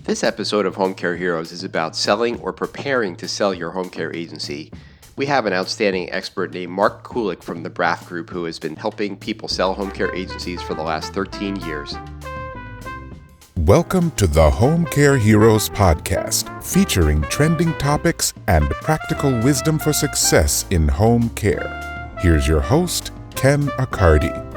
This episode of Home Care Heroes is about selling or preparing to sell your home care agency. We have an outstanding expert named Mark Kulik from the BRAFF Group who has been helping people sell home care agencies for the last 13 years. Welcome to the Home Care Heroes podcast, featuring trending topics and practical wisdom for success in home care. Here's your host, Ken Accardi.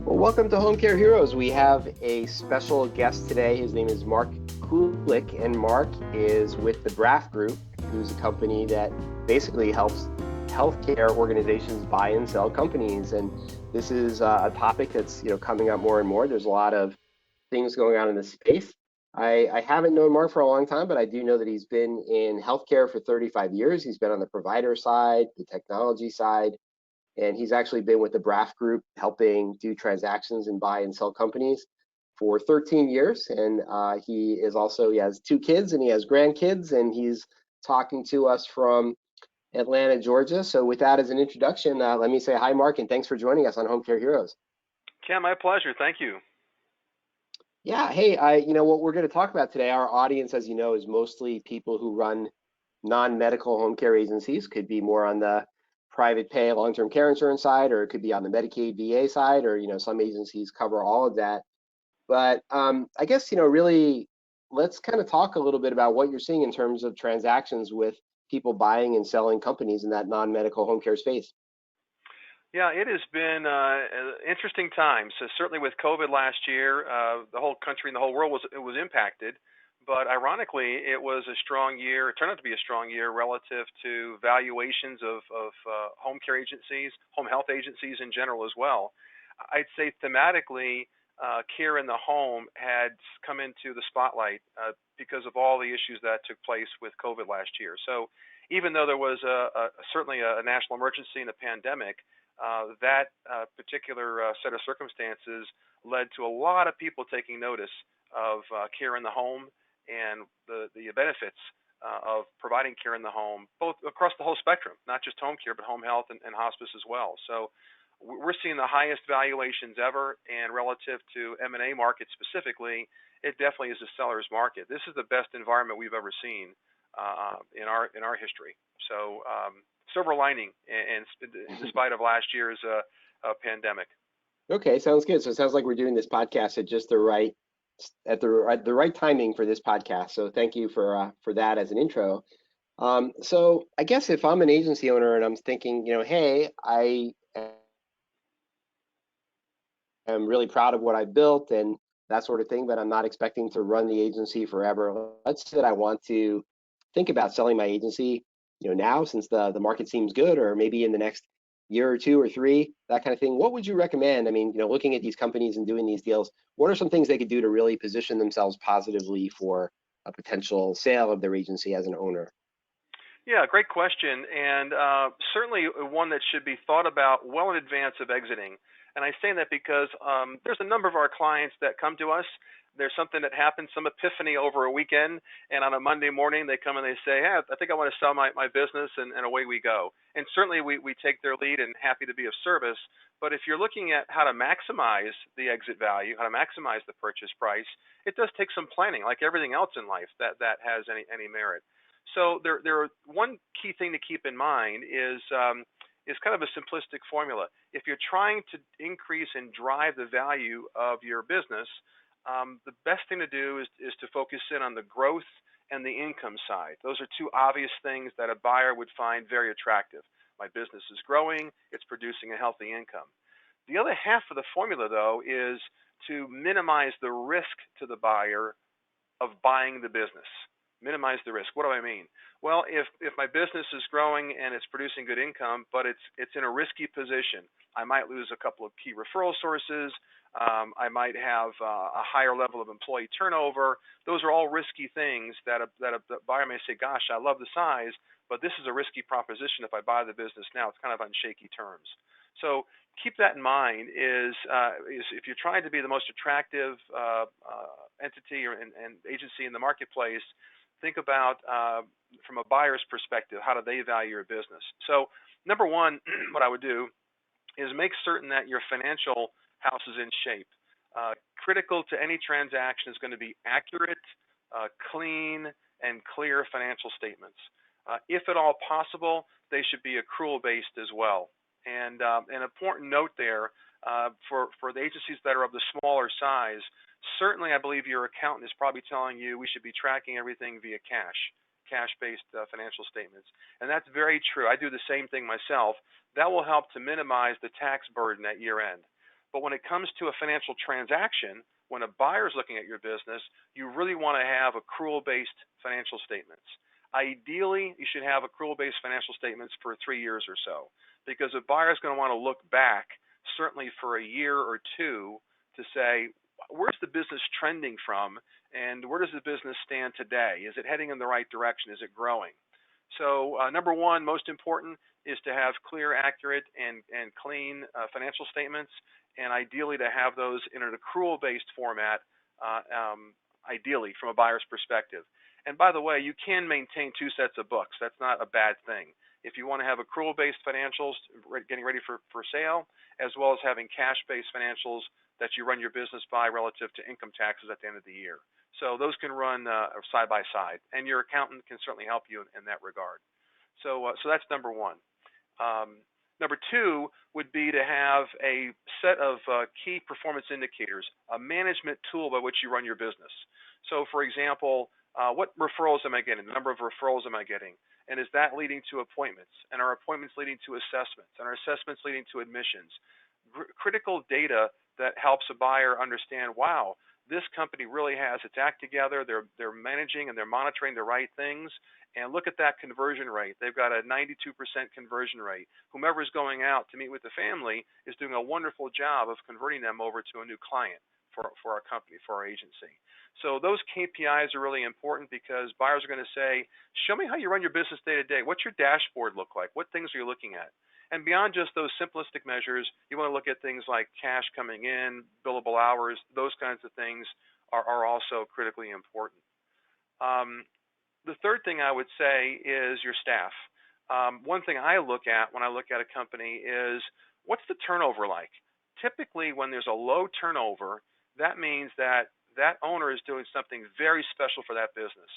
Well, welcome to Home Care Heroes. We have a special guest today. His name is Mark Kulik, and Mark is with the BRAFF Group, who's a company that basically helps healthcare organizations buy and sell companies. And this is a topic that's coming up more and more. There's a lot of things going on in this space. I haven't known Mark for a long time, but I do know that he's been in healthcare for 35 years. He's been on the provider side, the technology side, and he's actually been with the BRAFF Group helping do transactions and buy and sell companies for 13 years. And he has 2 kids and he has grandkids, and he's talking to us from Atlanta, Georgia. So with that as an introduction, let me say hi, Mark, and thanks for joining us on Home Care Heroes. Ken, my pleasure. Thank you. Yeah, hey, what we're going to talk about today, our audience, as you know, is mostly people who run non-medical home care agencies. Could be more on the private pay long-term care insurance side, or it could be on the Medicaid VA side, or some agencies cover all of that. But I guess really, let's kind of talk a little bit about what you're seeing in terms of transactions with people buying and selling companies in that non-medical home care space. Yeah, it has been an interesting time. So certainly with COVID last year, the whole country and the whole world was impacted. But ironically, it was a strong year. It turned out to be a strong year relative to valuations of home care agencies, home health agencies in general as well. I'd say thematically, care in the home had come into the spotlight because of all the issues that took place with COVID last year. So even though there was certainly a national emergency and a pandemic, that particular set of circumstances led to a lot of people taking notice of care in the home and the benefits of providing care in the home, both across the whole spectrum, not just home care, but home health and hospice as well. So we're seeing the highest valuations ever, and relative to M&A market specifically, it definitely is a seller's market. This is the best environment we've ever seen in our history. So silver lining, and despite of last year's pandemic. Okay, sounds good. So it sounds like we're doing this podcast at just the right timing for this podcast. So thank you for that as an intro. So I guess if I'm an agency owner and I'm thinking, hey, I am really proud of what I built and that sort of thing, but I'm not expecting to run the agency forever. Let's say that I want to think about selling my agency, now, since the market seems good, or maybe in the next year or 2 or 3, that kind of thing. What would you recommend? I mean, looking at these companies and doing these deals, what are some things they could do to really position themselves positively for a potential sale of their agency as an owner? Yeah, great question, and certainly one that should be thought about well in advance of exiting. And I say that because there's a number of our clients that come to us. There's something that happens, some epiphany over a weekend, and on a Monday morning they come and they say, hey, I think I want to sell my business, and away we go. And certainly we take their lead and happy to be of service. But if you're looking at how to maximize the exit value, how to maximize the purchase price, it does take some planning, like everything else in life that has any merit. So one key thing to keep in mind is kind of a simplistic formula. If you're trying to increase and drive the value of your business, the best thing to do is to focus in on the growth and the income side. Those are 2 obvious things that a buyer would find very attractive. My business is growing, it's producing a healthy income. The other half of the formula, though, is to minimize the risk to the buyer of buying the business. Minimize the risk. What do I mean? Well, if my business is growing and it's producing good income, but it's in a risky position, I might lose a couple of key referral sources. I might have a higher level of employee turnover. Those are all risky things that a buyer may say, gosh, I love the size, but this is a risky proposition. If I buy the business now, it's kind of on shaky terms. So keep that in mind is if you're trying to be the most attractive entity and agency in the marketplace, think about from a buyer's perspective, how do they value your business? So number one, what I would do is make certain that your financial house is in shape. Critical to any transaction is going to be accurate, clean, and clear financial statements. If at all possible, they should be accrual-based as well. And an important note there, for the agencies that are of the smaller size, certainly I believe your accountant is probably telling you we should be tracking everything via cash-based financial statements. And that's very true. I do the same thing myself. That will help to minimize the tax burden at year end. But when it comes to a financial transaction, when a buyer is looking at your business, you really want to have accrual-based financial statements. Ideally, you should have accrual-based financial statements for 3 years or so, because a buyer is going to want to look back, certainly for a year or two, to say, where's the business trending from, and where does the business stand today? Is it heading in the right direction? Is it growing? So number one, most important, is to have clear, accurate, and clean financial statements, and ideally to have those in an accrual-based format, ideally from a buyer's perspective. And by the way, you can maintain 2 sets of books. That's not a bad thing. If you want to have accrual-based financials getting ready for sale, as well as having cash-based financials that you run your business by relative to income taxes at the end of the year. So those can run side by side, and your accountant can certainly help you in that regard. So that's number one. Number two would be to have a set of key performance indicators, a management tool by which you run your business. So, for example, what referrals am I getting? The number of referrals am I getting? And is that leading to appointments? And are appointments leading to assessments? And are assessments leading to admissions? Critical data that helps a buyer understand, wow, this company really has its act together. They're managing and they're monitoring the right things. And look at that conversion rate. They've got a 92% conversion rate. Whomever is going out to meet with the family is doing a wonderful job of converting them over to a new client for our company, for our agency. So those KPIs are really important because buyers are going to say, show me how you run your business day to day. What's your dashboard look like? What things are you looking at? And beyond just those simplistic measures, you want to look at things like cash coming in, billable hours, those kinds of things are also critically important. The third thing I would say is your staff. One thing I look at when I look at a company is, what's the turnover like? Typically, when there's a low turnover, that means that owner is doing something very special for that business.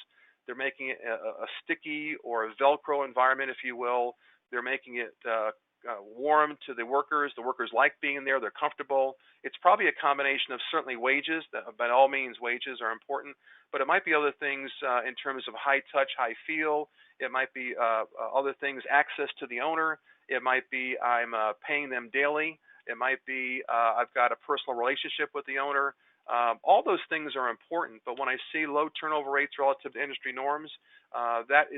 They're making it a sticky or a Velcro environment, if you will. They're making it warm to the workers. The workers like being there. They're comfortable. It's probably a combination of certainly wages. By all means, wages are important. But it might be other things in terms of high touch, high feel. It might be other things, access to the owner. It might be I'm paying them daily. It might be I've got a personal relationship with the owner. All those things are important. But when I see low turnover rates relative to industry norms, that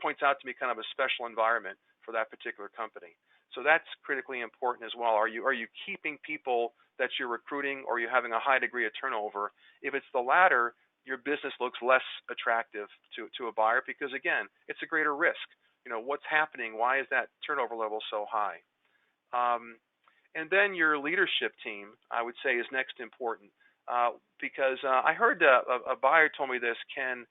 points out to me kind of a special environment for that particular company. So that's critically important as well. Are you keeping people that you're recruiting, or are you having a high degree of turnover? If it's the latter, your business looks less attractive to a buyer because, again, it's a greater risk. You know, what's happening? Why is that turnover level so high? And then your leadership team, I would say, is next important because I heard a buyer told me this, Ken,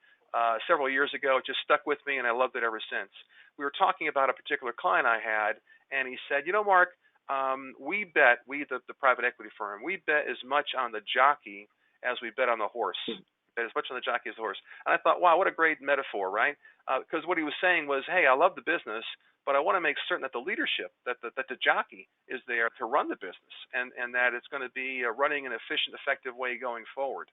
several years ago. It just stuck with me, and I loved it ever since. We were talking about a particular client I had, and he said, you know, Mark, we bet, the private equity firm, we bet as much on the jockey as we bet on the horse. Bet as much on the jockey as the horse. And I thought, wow, what a great metaphor, right? Because what he was saying was, hey, I love the business, but I want to make certain that the leadership, that the jockey is there to run the business, and that it's going to be running an efficient, effective way going forward.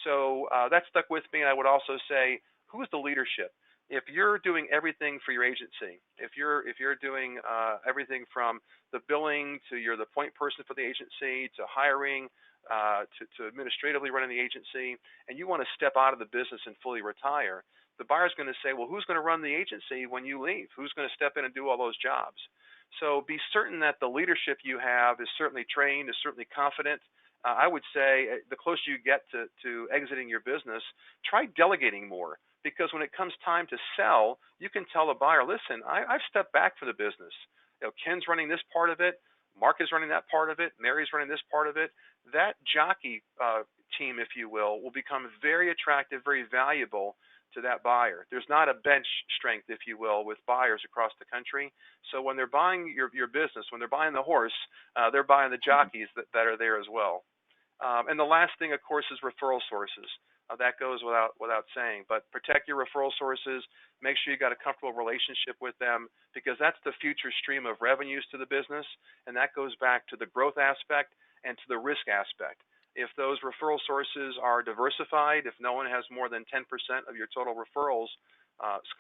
So that stuck with me. And I would also say, who is the leadership? If you're doing everything for your agency, if you're doing everything from the billing to you're the point person for the agency to hiring to administratively running the agency, and you want to step out of the business and fully retire, the buyer's going to say, well, who's going to run the agency when you leave? Who's going to step in and do all those jobs? So be certain that the leadership you have is certainly trained, is certainly confident. I would say the closer you get to exiting your business, try delegating more. Because when it comes time to sell, you can tell the buyer, listen, I've stepped back from the business. You know, Ken's running this part of it. Mark is running that part of it. Mary's running this part of it. That jockey team, if you will become very attractive, very valuable to that buyer. There's not a bench strength, if you will, with buyers across the country. So when they're buying your business, when they're buying the horse, they're buying the jockeys that are there as well. And the last thing, of course, is referral sources. That goes without saying. But protect your referral sources. Make sure you got a comfortable relationship with them, because that's the future stream of revenues to the business, and that goes back to the growth aspect and to the risk aspect. If those referral sources are diversified, if no one has more than 10% of your total referrals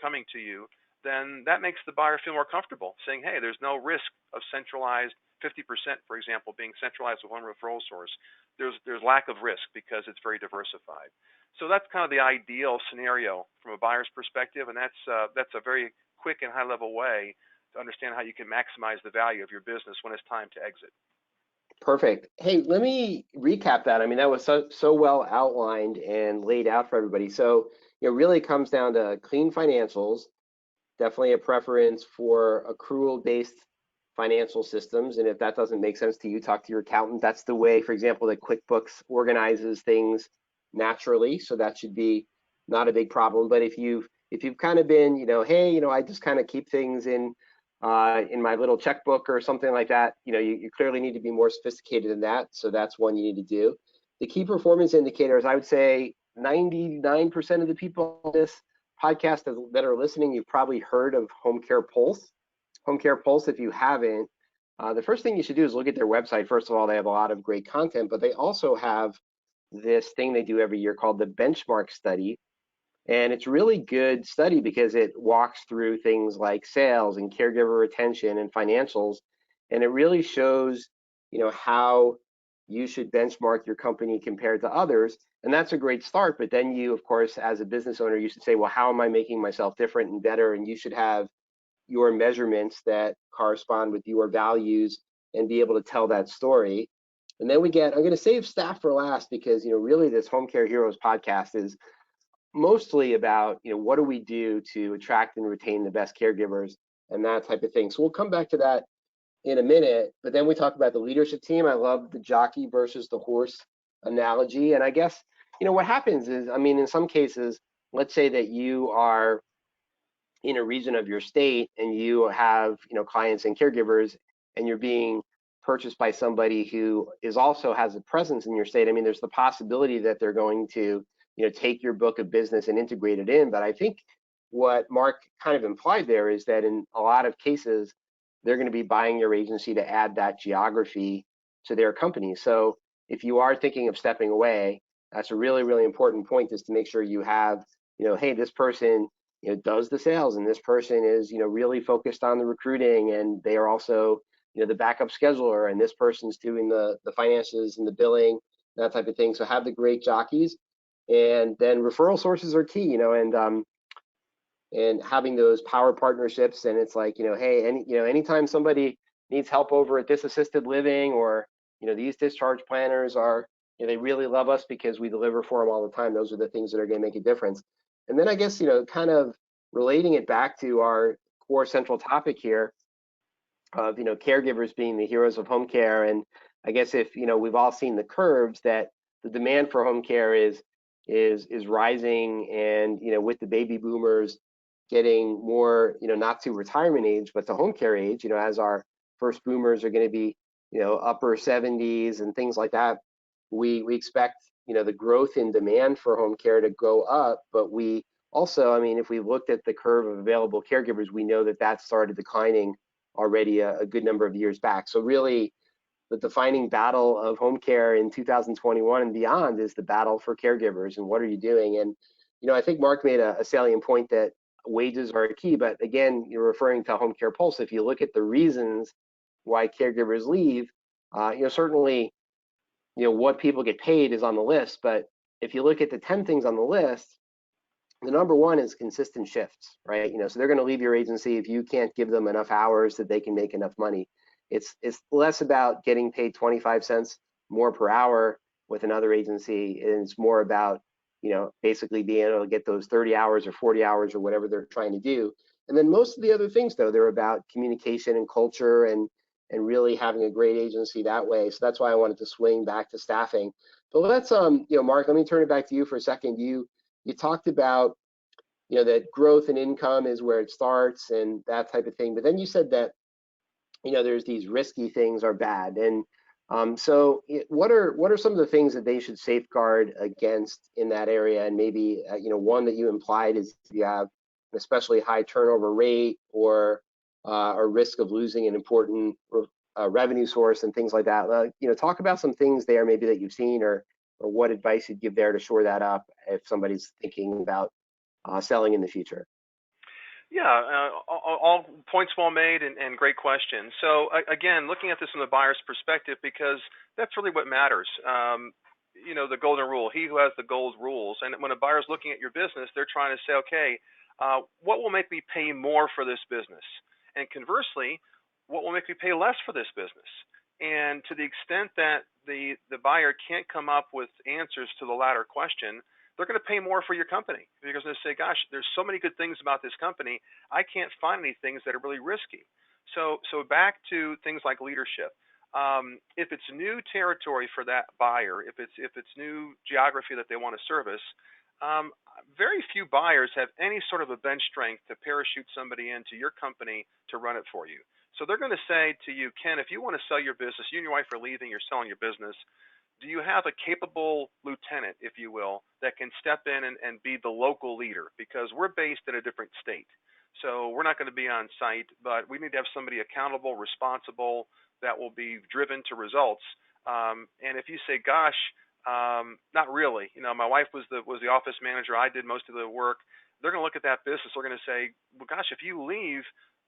coming to you, then that makes the buyer feel more comfortable, saying, hey, there's no risk of centralized 50%, for example, being centralized with one referral source. There's lack of risk because it's very diversified. So that's kind of the ideal scenario from a buyer's perspective, and that's a very quick and high-level way to understand how you can maximize the value of your business when it's time to exit. Perfect. Hey, let me recap that. I mean, that was so well outlined and laid out for everybody. So it really comes down to clean financials, definitely a preference for accrual-based financial systems. And if that doesn't make sense to you, talk to your accountant. That's the way, for example, that QuickBooks organizes things naturally. So that should be not a big problem. But if you've kind of been, hey, I just kind of keep things in my little checkbook or something like that, you clearly need to be more sophisticated than that. So that's one you need to do. The key performance indicators, I would say 99% of the people on this podcast that are listening, you've probably heard of Home Care Pulse. Home Care Pulse, if you haven't, the first thing you should do is look at their website. First of all, they have a lot of great content, but they also have this thing they do every year called the benchmark study. And it's a really good study because it walks through things like sales and caregiver retention and financials. And it really shows, how you should benchmark your company compared to others. And that's a great start. But then you, of course, as a business owner, you should say, well, how am I making myself different and better? And you should have your measurements that correspond with your values and be able to tell that story. And then I'm going to save staff for last because, really this Home Care Heroes podcast is mostly about, what do we do to attract and retain the best caregivers and that type of thing. So we'll come back to that in a minute, but then we talk about the leadership team. I love the jockey versus the horse analogy. And I guess, what happens is, in some cases, let's say that you are in a region of your state and you have, clients and caregivers, and you're being purchased by somebody who also has a presence in your state. There's the possibility that they're going to, take your book of business and integrate it in. But I think what Mark kind of implied there is that in a lot of cases, they're going to be buying your agency to add that geography to their company. So if you are thinking of stepping away, that's a really, really important point, is to make sure you have, hey, this person does the sales, and this person is really focused on the recruiting, and they are also the backup scheduler, and this person's doing the finances and the billing, that type of thing. So have the great jockeys, and then referral sources are key, and having those power partnerships. And it's like, hey, anytime somebody needs help over at this assisted living, or these discharge planners are, they really love us because we deliver for them all the time. Those are the things that are going to make a difference. And then I guess, kind of relating it back to our core central topic here of, caregivers being the heroes of home care. And I guess if, we've all seen the curves that the demand for home care is rising, and, with the baby boomers getting more, not to retirement age, but to home care age, as our first boomers are going to be, upper 70s and things like that, we expect, the growth in demand for home care to go up. But we also, if we looked at the curve of available caregivers, we know that started declining already a good number of years back. So really, the defining battle of home care in 2021 and beyond is the battle for caregivers. And what are you doing? And, I think Mark made a salient point that wages are key. But again, you're referring to Home Care Pulse. If you look at the reasons why caregivers leave, certainly, what people get paid is on the list. But if you look at the 10 things on the list, the number one is consistent shifts, right? So they're going to leave your agency if you can't give them enough hours that they can make enough money. It's less about getting paid 25 cents more per hour with another agency. It's more about, basically being able to get those 30 hours or 40 hours or whatever they're trying to do. And then most of the other things, though, they're about communication and culture, and really having a great agency that way. So that's why I wanted to swing back to staffing. But let's, Mark, let me turn it back to you for a second. You talked about, that growth and income is where it starts and that type of thing. But then you said that, there's these risky things are bad. And so what are some of the things that they should safeguard against in that area? And maybe, one that you implied is if you have an especially high turnover rate or a risk of losing an important revenue source and things like that. Talk about some things there maybe that you've seen or what advice you'd give there to shore that up if somebody's thinking about selling in the future. Yeah, all points well made and great question. So again, looking at this from the buyer's perspective, because that's really what matters. The golden rule, he who has the gold rules. And when a buyer's looking at your business, they're trying to say, okay, what will make me pay more for this business? And conversely, what will make me pay less for this business? And to the extent that the buyer can't come up with answers to the latter question, they're going to pay more for your company because they say, gosh, there's so many good things about this company. I can't find any things that are really risky. So back to things like leadership. If it's new territory for that buyer, if it's new geography that they want to service, very few buyers have any sort of a bench strength to parachute somebody into your company to run it for you. So they're going to say to you, Ken, if you want to sell your business, you and your wife are leaving, you're selling your business, do you have a capable lieutenant, if you will, that can step in and be the local leader? Because we're based in a different state. So we're not going to be on site, but we need to have somebody accountable, responsible, that will be driven to results. And if you say, gosh, not really, my wife was the office manager, I did most of the work, they're going to look at that business, they're going to say, well, gosh, if you leave,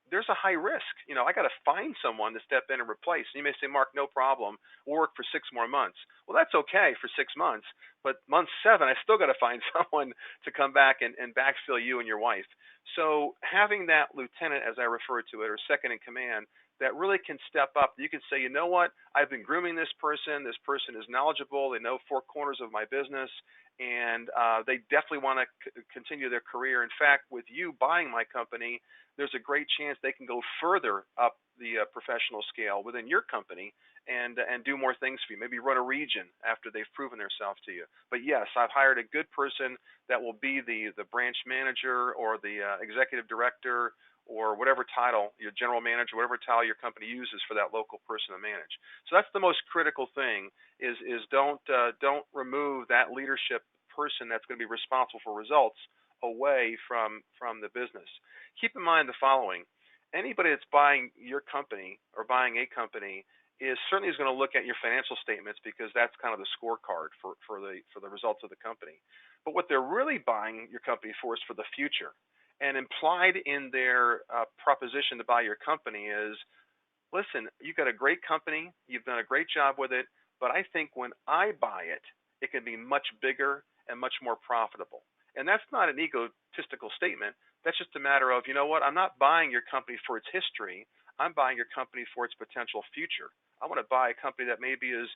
there's a high risk. I got to find someone to step in and replace. And you may say, Mark, no problem. We'll work for 6 more months. Well, that's okay for 6 months, but month 7, I still got to find someone to come back and backfill you and your wife. So having that lieutenant, as I refer to it, or second in command, that really can step up. You can say, you know what? I've been grooming this person. This person is knowledgeable. They know 4 corners of my business, and they definitely want to continue their career. In fact, with you buying my company, there's a great chance they can go further up the professional scale within your company and do more things for you. Maybe run a region after they've proven themselves to you. But yes, I've hired a good person that will be the branch manager or the executive director or whatever title, your general manager, whatever title your company uses for that local person to manage. So that's the most critical thing is don't remove that leadership person that's going to be responsible for results away from the business. Keep in mind the following. Anybody that's buying your company or buying a company is certainly going to look at your financial statements because that's kind of the scorecard for the results of the company. But what they're really buying your company for is for the future. And implied in their proposition to buy your company is, listen, you've got a great company, you've done a great job with it, but I think when I buy it, it can be much bigger and much more profitable. And that's not an egotistical statement. That's just a matter of, you know what, I'm not buying your company for its history. I'm buying your company for its potential future. I want to buy a company that maybe is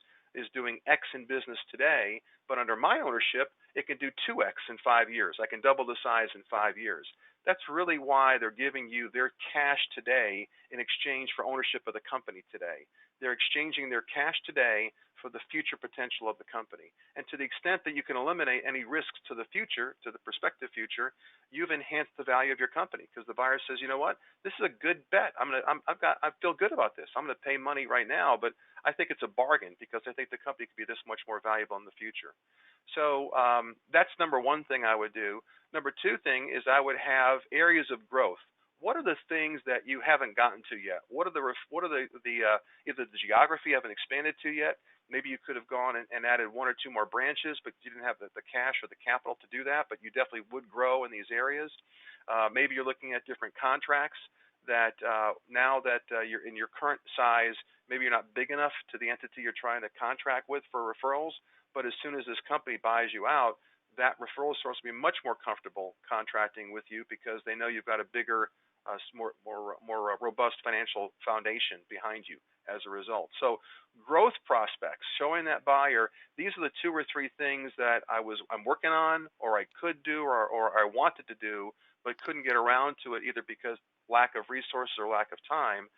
doing X in business today, but under my ownership, it can do 2X in 5 years. I can double the size in 5 years. That's really why they're giving you their cash today in exchange for ownership of the company today. They're exchanging their cash today for the future potential of the company. And to the extent that you can eliminate any risks to the future, to the prospective future, you've enhanced the value of your company because the buyer says, you know what, this is a good bet. I feel good about this. I'm going to pay money right now, but I think it's a bargain because I think the company could be this much more valuable in the future. So that's number one thing I would do. Number two thing is I would have areas of growth. What are the things that you haven't gotten to yet? What are the either the geography you haven't expanded to yet? Maybe you could have gone and added 1 or 2 more branches, but you didn't have the cash or the capital to do that, but you definitely would grow in these areas. Maybe you're looking at different contracts that now that you're in your current size, maybe you're not big enough to the entity you're trying to contract with for referrals, but as soon as this company buys you out, that referral source will be much more comfortable contracting with you because they know you've got a bigger, more robust financial foundation behind you as a result. So growth prospects, showing that buyer, these are the 2 or 3 things that I'm working on or I could do or I wanted to do, but couldn't get around to it either because lack of resources or lack of time.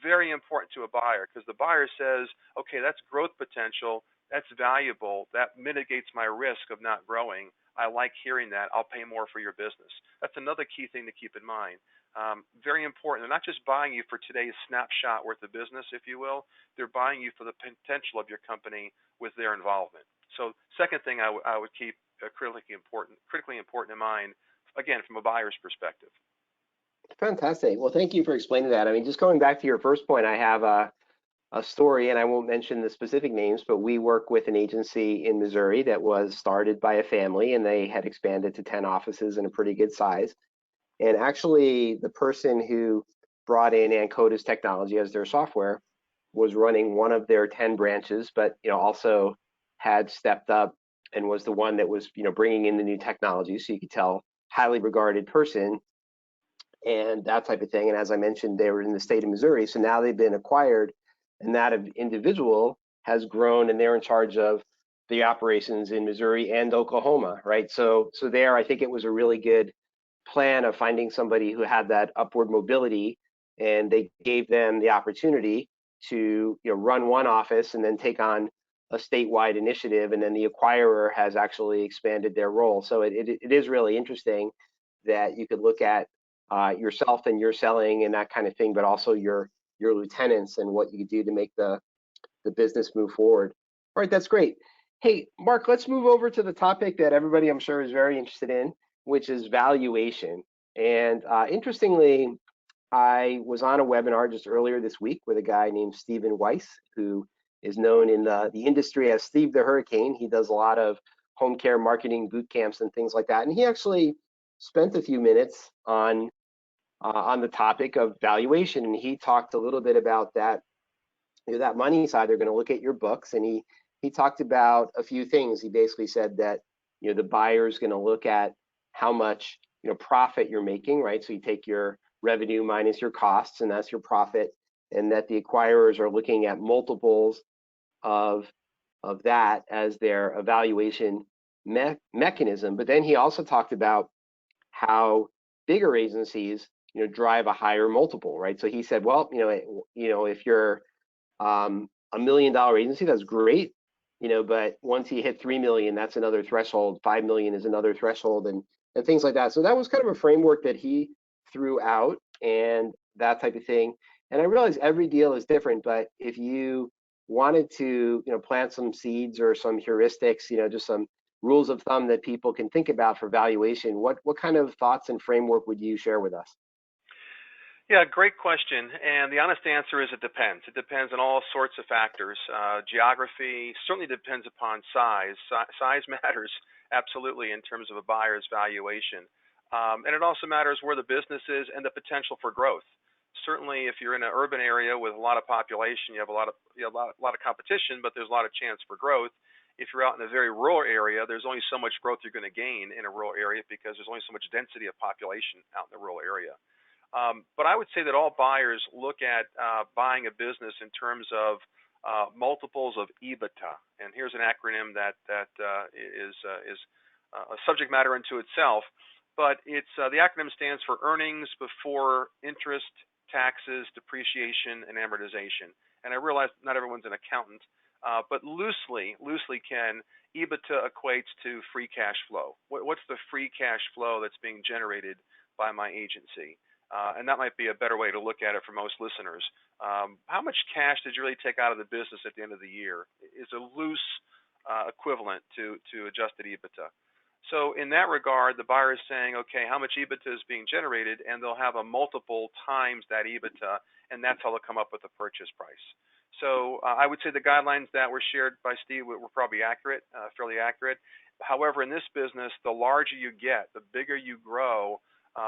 very important to a buyer because the buyer says, okay, that's growth potential, that's valuable, that mitigates my risk of not growing. I like hearing that. I'll pay more for your business. That's another key thing to keep in mind. Very important. They're not just buying you for today's snapshot worth of business, if you will. They're buying you for the potential of your company with their involvement. So, second thing I would keep critically important in mind, again, from a buyer's perspective. Fantastic. Well, thank you for explaining that. I mean, just going back to your first point, I have a story, and I won't mention the specific names, but we work with an agency in Missouri that was started by a family, and they had expanded to 10 offices and a pretty good size. And actually, the person who brought in Ancoda's technology as their software was running one of their 10 branches, but also had stepped up and was the one that was bringing in the new technology. So you could tell, highly regarded person and that type of thing. And as I mentioned, they were in the state of Missouri, so now they've been acquired, and that individual has grown, and they're in charge of the operations in Missouri and Oklahoma, right? So there, I think it was a really good plan of finding somebody who had that upward mobility, and they gave them the opportunity to run one office and then take on a statewide initiative, and then the acquirer has actually expanded their role. So it is really interesting that you could look at yourself and your selling and that kind of thing, but also your lieutenants and what you could do to make the business move forward. All right, that's great. Hey, Mark, let's move over to the topic that everybody I'm sure is very interested in, which is valuation. And interestingly, I was on a webinar just earlier this week with a guy named Stephen Weiss, who is known in the industry as Steve the Hurricane. He does a lot of home care marketing boot camps and things like that. And he actually spent a few minutes on the topic of valuation, and he talked a little bit about that. That money side, they're going to look at your books, and he talked about a few things. He basically said that the buyer is going to look at how much profit you're making, right? So you take your revenue minus your costs, and that's your profit, and that the acquirers are looking at multiples of that as their evaluation mechanism. But then he also talked about how bigger agencies drive a higher multiple, right? So he said, well, if you're $1 million agency, that's great, but once you hit 3 million, that's another threshold. 5 million is another threshold, and things like that. So that was kind of a framework that he threw out, and that type of thing. And I realize every deal is different, but if you wanted to plant some seeds or some heuristics, just some rules of thumb that people can think about for valuation, what kind of thoughts and framework would you share with us? Yeah, great question. And the honest answer is it depends. It depends on all sorts of factors. Geography certainly depends upon size. Size matters absolutely in terms of a buyer's valuation. And it also matters where the business is and the potential for growth. Certainly, if you're in an urban area with a lot of population, you have a lot of competition, but there's a lot of chance for growth. If you're out in a very rural area, there's only so much growth you're going to gain in a rural area because there's only so much density of population out in the rural area. But I would say that all buyers look at buying a business in terms of multiples of EBITDA, and here's an acronym that is a subject matter unto itself. But it's the acronym stands for earnings before interest, taxes, depreciation, and amortization. And I realize not everyone's an accountant, but loosely, Ken, EBITDA equates to free cash flow. What's the free cash flow that's being generated by my agency? And that might be a better way to look at it for most listeners. How much cash did you really take out of the business at the end of the year is a loose equivalent to adjusted EBITDA. So in that regard, the buyer is saying, okay, how much EBITDA is being generated, and they'll have a multiple times that EBITDA, and that's how they'll come up with the purchase price. So I would say the guidelines that were shared by Steve were probably accurate, fairly accurate. However, in this business, the larger you get, the bigger you grow,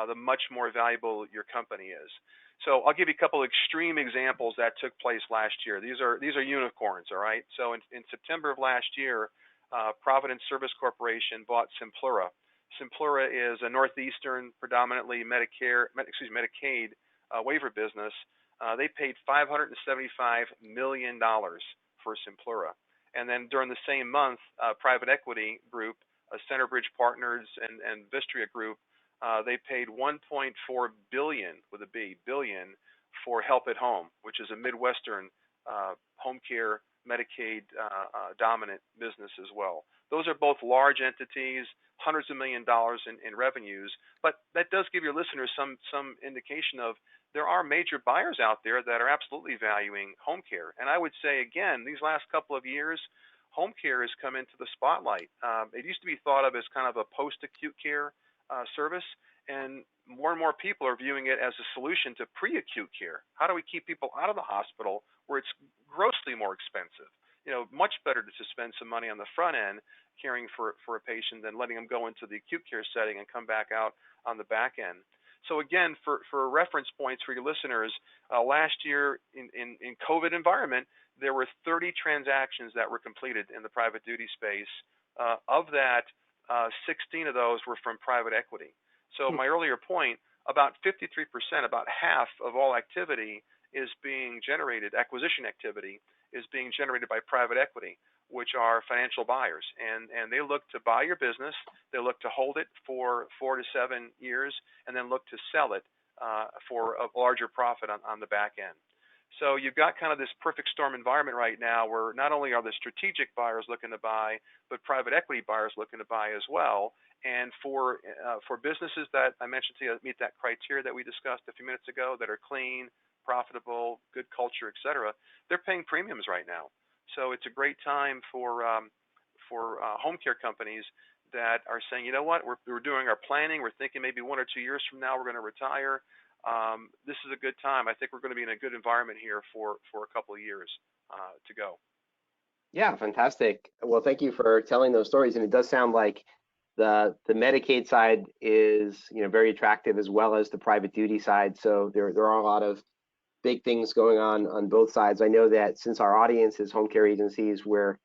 the much more valuable your company is. So I'll give you a couple of extreme examples that took place last year. These are unicorns, all right? So in September of last year, Providence Service Corporation bought Simplura. Simplura is a northeastern, predominantly Medicaid waiver business. They paid $575 million for Simplura. And then during the same month, private equity group, Centerbridge Partners and Vistria Group, they paid $1.4 billion with a B billion for Help at Home, which is a Midwestern home care Medicaid dominant business as well. Those are both large entities, hundreds of $1 million in revenues, but that does give your listeners some indication of there are major buyers out there that are absolutely valuing home care. And I would say, again, these last couple of years, home care has come into the spotlight. It used to be thought of as kind of a post-acute care service, and more people are viewing it as a solution to pre-acute care. How do we keep people out of the hospital where it's grossly more expensive? Much better to spend some money on the front end caring for a patient than letting them go into the acute care setting and come back out on the back end. So again, for reference points for your listeners, last year in COVID environment, there were 30 transactions that were completed in the private duty space. Of that, 16 of those were from private equity. So my earlier point, about 53%, about half of all activity is being generated, acquisition activity is being generated by private equity, which are financial buyers. And they look to buy your business, they look to hold it for 4 to 7 years, and then look to sell it for a larger profit on the back end. So you've got kind of this perfect storm environment right now where not only are the strategic buyers looking to buy, but private equity buyers looking to buy as well. And for businesses that I mentioned to you that meet that criteria that we discussed a few minutes ago, that are clean, profitable, good culture, et cetera, they're paying premiums right now. So it's a great time for home care companies that are saying, you know what, we're doing our planning. We're thinking maybe 1 or 2 years from now we're going to retire. This is a good time. I think we're going to be in a good environment here for a couple of years to go. Yeah, fantastic. Well, thank you for telling those stories. And it does sound like the Medicaid side is very attractive, as well as the private duty side. So there are a lot of big things going on both sides. I know that since our audience is home care agencies, where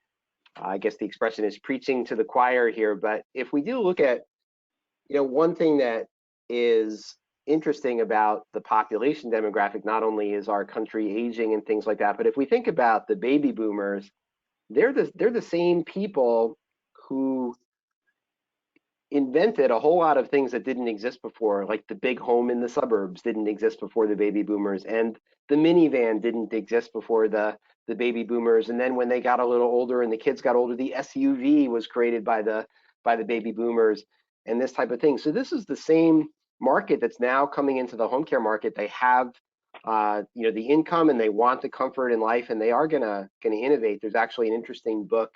I guess the expression is preaching to the choir here. But if we do look at, one thing that is interesting about the population demographic, not only is our country aging and things like that, but if we think about the baby boomers, they're the same people who invented a whole lot of things that didn't exist before, like the big home in the suburbs didn't exist before the baby boomers, and the minivan didn't exist before the baby boomers. And then when they got a little older and the kids got older, the SUV was created by the baby boomers, and this type of thing. So this is the same market that's now coming into the home care market. They have the income, and they want the comfort in life, and they are gonna innovate. There's actually an interesting book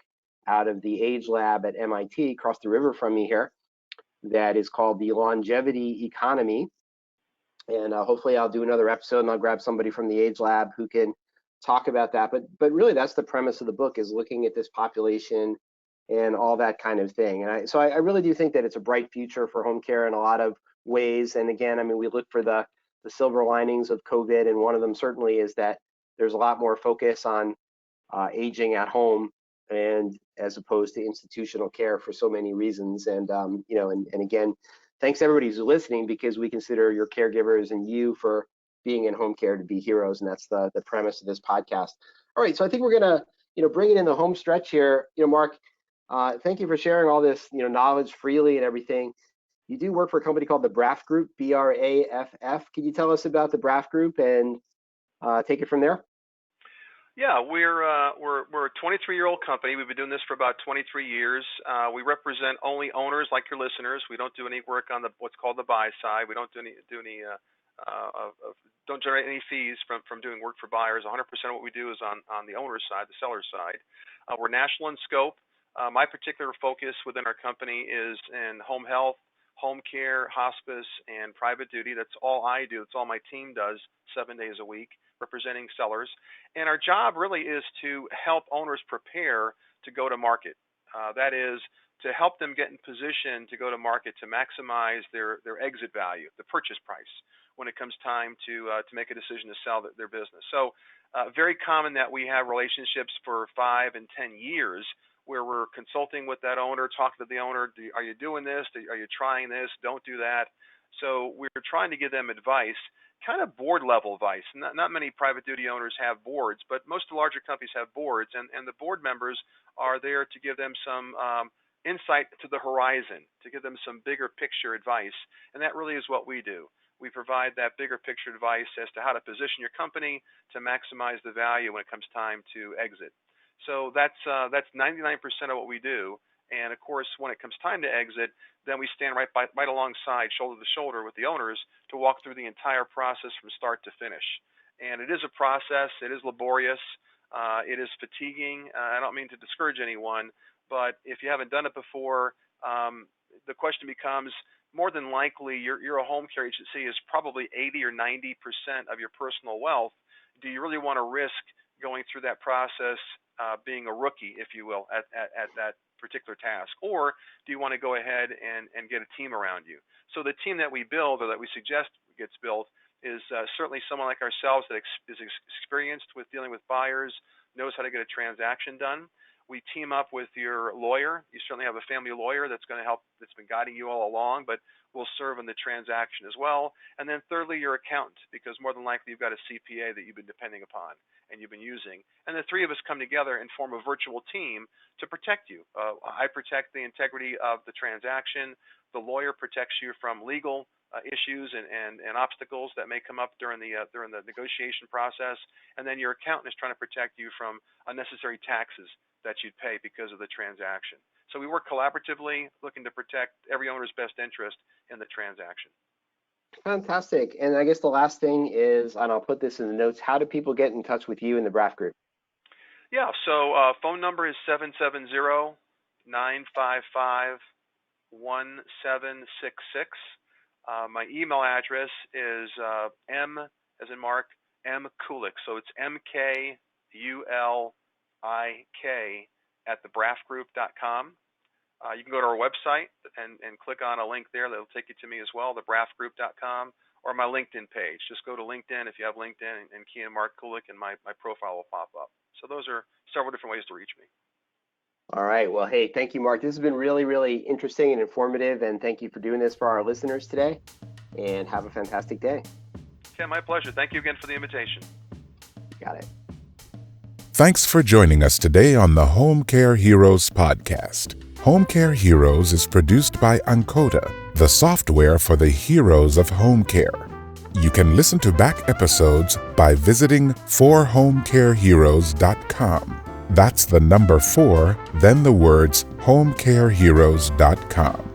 out of the Age Lab at MIT, across the river from me here, that is called The Longevity Economy. And hopefully I'll do another episode and I'll grab somebody from the Age Lab who can talk about that. But really, that's the premise of the book, is looking at this population and all that kind of thing. And so I really do think that it's a bright future for home care in a lot of ways. And again, I mean, we look for the silver linings of COVID, and one of them certainly is that there's a lot more focus on aging at home, and as opposed to institutional care, for so many reasons. And and again, thanks to everybody who's listening, because we consider your caregivers and you for being in home care to be heroes, and that's the premise of this podcast. All right, so I think we're gonna bring it in the home stretch here. Mark, thank you for sharing all this knowledge freely and everything. You do work for a company called the BRAFF Group, BRAFF. Can you tell us about the BRAFF Group and take it from there? Yeah, we're a 23-year-old company. We've been doing this for about 23 years. We represent only owners like your listeners. We don't do any work on what's called the buy side. We don't don't generate any fees from doing work for buyers. 100% of what we do is on the owner's side, the seller's side. We're national in scope. My particular focus within our company is in home health, home care, hospice, and private duty. That's all I do. That's all my team does 7 days a week, representing sellers. And our job really is to help owners prepare to go to market. That is, to help them get in position to go to market, to maximize their exit value, the purchase price, when it comes time to make a decision to sell their business. So very common that we have relationships for 5 and 10 years, where we're consulting with that owner, talking to the owner. Are you doing this? Are you trying this? Don't do that. So we're trying to give them advice, kind of board level advice. Not many private duty owners have boards, but most of the larger companies have boards, and the board members are there to give them some insight to the horizon, to give them some bigger picture advice. And that really is what we do. we provide that bigger picture advice as to how to position your company to maximize the value when it comes time to exit. So that's 99% of what we do. And of course, when it comes time to exit, then we stand right alongside, shoulder to shoulder with the owners to walk through the entire process from start to finish. And it is a process. It is laborious. It is fatiguing. I don't mean to discourage anyone, but if you haven't done it before, the question becomes, more than likely, your home care agency is probably 80 or 90% of your personal wealth. Do you really want to risk going through that process, being a rookie, if you will, at that particular task? Or do you want to go ahead and get a team around you? So the team that we build, or that we suggest gets built, is certainly someone like ourselves that is experienced with dealing with buyers, knows how to get a transaction done. We team up with your lawyer. You certainly have a family lawyer that's going to help, that's been guiding you all along, but will serve in the transaction as well. And then thirdly, your accountant, because more than likely you've got a CPA that you've been depending upon and you've been using. And the three of us come together and form a virtual team to protect you. I protect the integrity of the transaction. The lawyer protects you from legal issues and obstacles that may come up during the negotiation process. And then your accountant is trying to protect you from unnecessary taxes that you'd pay because of the transaction. So we work collaboratively, looking to protect every owner's best interest in the transaction. Fantastic. And I guess the last thing is, and I'll put this in the notes, how do people get in touch with you in the BRAFF Group? Yeah, so phone number is 770-955-1766. My email address is M as in Mark, M Kulik. So it's MKULIK @thebraffgroup.com. You can go to our website and click on a link there that'll take you to me as well, thebraffgroup.com, or my LinkedIn page. Just go to LinkedIn if you have LinkedIn and key in Mark Kulik, and my profile will pop up. So those are several different ways to reach me. All right. Well, hey, thank you, Mark. This has been really, really interesting and informative, and thank you for doing this for our listeners today, and have a fantastic day. Okay, my pleasure. Thank you again for the invitation. Got it. Thanks for joining us today on the Home Care Heroes podcast. Home Care Heroes is produced by Ancoda, the software for the heroes of home care. You can listen to back episodes by visiting 4homecareheroes.com. That's the number 4, then the words homecareheroes.com.